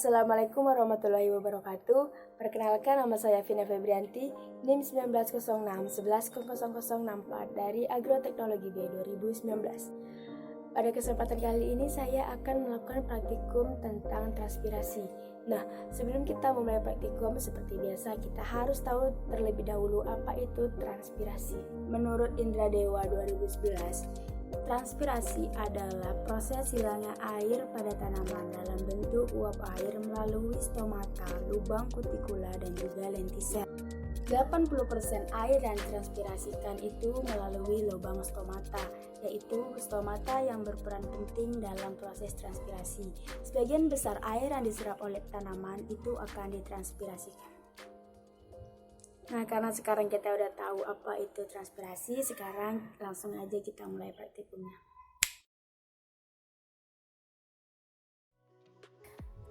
Assalamualaikum warahmatullahi wabarakatuh. Perkenalkan, nama saya Vina Febrianti, NIM 1906-110064 dari Agroteknologi B 2019. Pada kesempatan kali ini saya akan melakukan praktikum tentang transpirasi. Nah, sebelum kita memulai praktikum, seperti biasa kita harus tahu terlebih dahulu apa itu transpirasi. Menurut Indra Dewa 2011, transpirasi adalah proses hilangnya air pada tanaman dalam bentuk uap air melalui stomata, lubang kutikula, dan juga lentisel. 80% air yang ditranspirasikan itu melalui lubang stomata, yaitu stomata yang berperan penting dalam proses transpirasi. Sebagian besar air yang diserap oleh tanaman itu akan ditranspirasikan. Nah, karena sekarang kita udah tahu apa itu transpirasi, sekarang langsung aja kita mulai praktikumnya.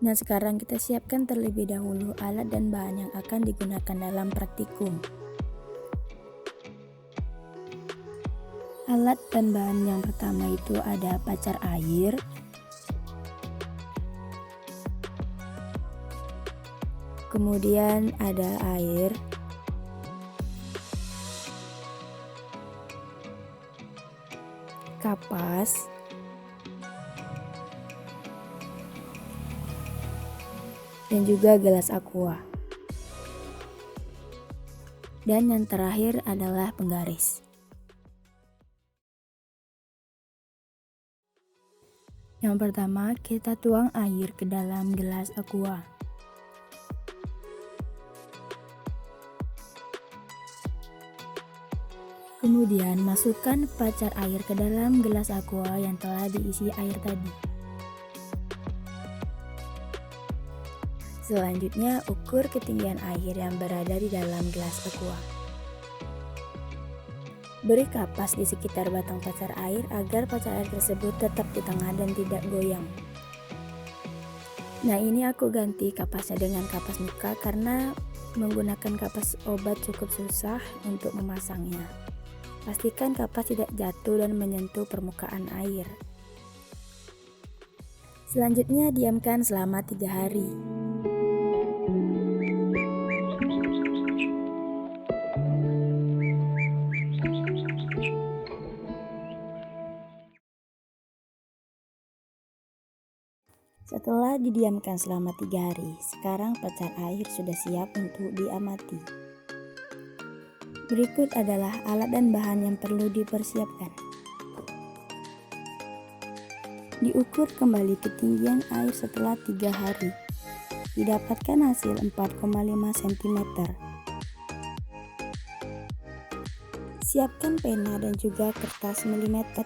Nah, sekarang kita siapkan terlebih dahulu alat dan bahan yang akan digunakan dalam praktikum. Alat dan bahan yang pertama itu ada pacar air, kemudian ada air, kapas, dan juga gelas aqua. Dan yang terakhir adalah penggaris. Yang pertama, kita tuang air ke dalam gelas aqua. Kemudian masukkan pacar air ke dalam gelas aqua yang telah diisi air tadi. Selanjutnya, ukur ketinggian air yang berada di dalam gelas aqua. Beri kapas di sekitar batang pacar air agar pacar air tersebut tetap di tengah dan tidak goyang. Nah, ini aku ganti kapasnya dengan kapas muka karena menggunakan kapas obat cukup susah untuk memasangnya. Pastikan kapas tidak jatuh dan menyentuh permukaan air. Selanjutnya, diamkan selama 3 hari. Setelah didiamkan selama 3 hari, sekarang pacar air sudah siap untuk diamati. Berikut adalah alat dan bahan yang perlu dipersiapkan. Diukur kembali ketinggian air setelah 3 hari. Didapatkan hasil 4,5 cm. Siapkan pena dan juga kertas milimeter.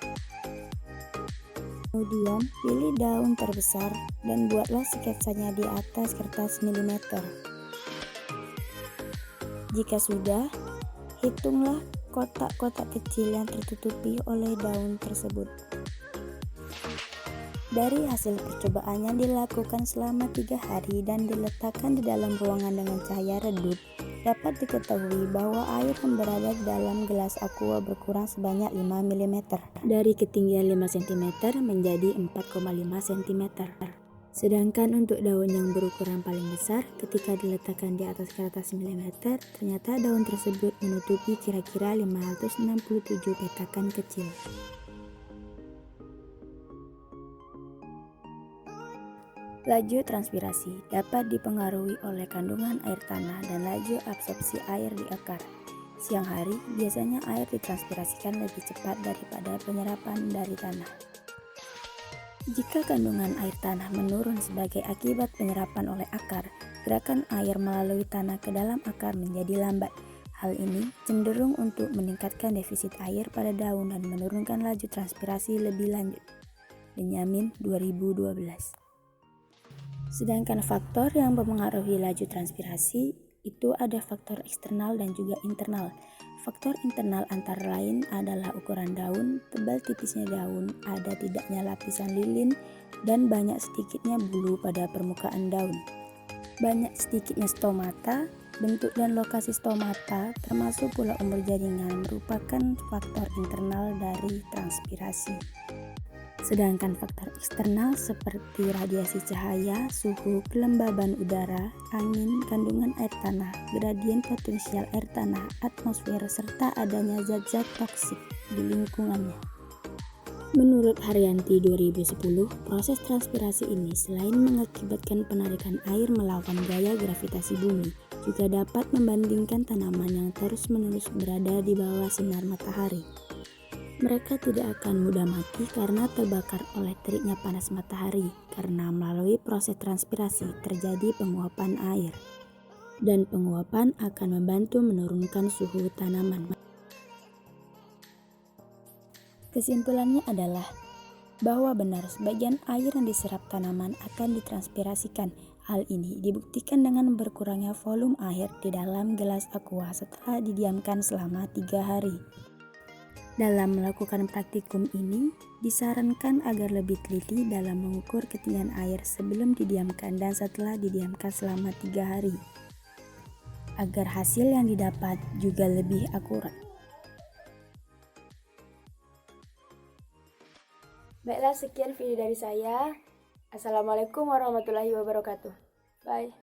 Kemudian pilih daun terbesar dan buatlah sketsanya di atas kertas milimeter. Jika sudah, hitunglah kotak-kotak kecil yang tertutupi oleh daun tersebut. Dari hasil percobaan yang dilakukan selama 3 hari dan diletakkan di dalam ruangan dengan cahaya redup, dapat diketahui bahwa air yang berada di dalam gelas aqua berkurang sebanyak 5 mm dari ketinggian 5 cm menjadi 4,5 cm. Sedangkan untuk daun yang berukuran paling besar, ketika diletakkan di atas kertas milimeter, ternyata daun tersebut menutupi kira-kira 567 petakan kecil. Laju transpirasi dapat dipengaruhi oleh kandungan air tanah dan laju absorpsi air di akar. Siang hari, biasanya air ditranspirasikan lebih cepat daripada penyerapan dari tanah. Jika kandungan air tanah menurun sebagai akibat penyerapan oleh akar, gerakan air melalui tanah ke dalam akar menjadi lambat. Hal ini cenderung untuk meningkatkan defisit air pada daun dan menurunkan laju transpirasi lebih lanjut. Benyamin 2012. Sedangkan faktor yang mempengaruhi laju transpirasi itu ada faktor eksternal dan juga internal. Faktor internal antara lain adalah ukuran daun, tebal tipisnya daun, ada tidaknya lapisan lilin, dan banyak sedikitnya bulu pada permukaan daun. Banyak sedikitnya stomata, bentuk dan lokasi stomata, termasuk pula umur jaringan merupakan faktor internal dari transpirasi. Sedangkan faktor eksternal seperti radiasi cahaya, suhu, kelembaban udara, angin, kandungan air tanah, gradien potensial air tanah, atmosfer, serta adanya zat-zat toksik di lingkungannya. Menurut Haryanti 2010, proses transpirasi ini selain mengakibatkan penarikan air melawan gaya gravitasi bumi, juga dapat membandingkan tanaman yang terus-menerus berada di bawah sinar matahari. Mereka tidak akan mudah mati karena terbakar oleh teriknya panas matahari, karena melalui proses transpirasi terjadi penguapan air. Dan penguapan akan membantu menurunkan suhu tanaman. Kesimpulannya adalah bahwa benar sebagian air yang diserap tanaman akan ditranspirasikan. Hal ini dibuktikan dengan berkurangnya volume air di dalam gelas aqua setelah didiamkan selama 3 hari. Dalam melakukan praktikum ini, disarankan agar lebih teliti dalam mengukur ketinggian air sebelum didiamkan dan setelah didiamkan selama 3 hari, agar hasil yang didapat juga lebih akurat. Baiklah, sekian video dari saya. Assalamualaikum warahmatullahi wabarakatuh. Bye.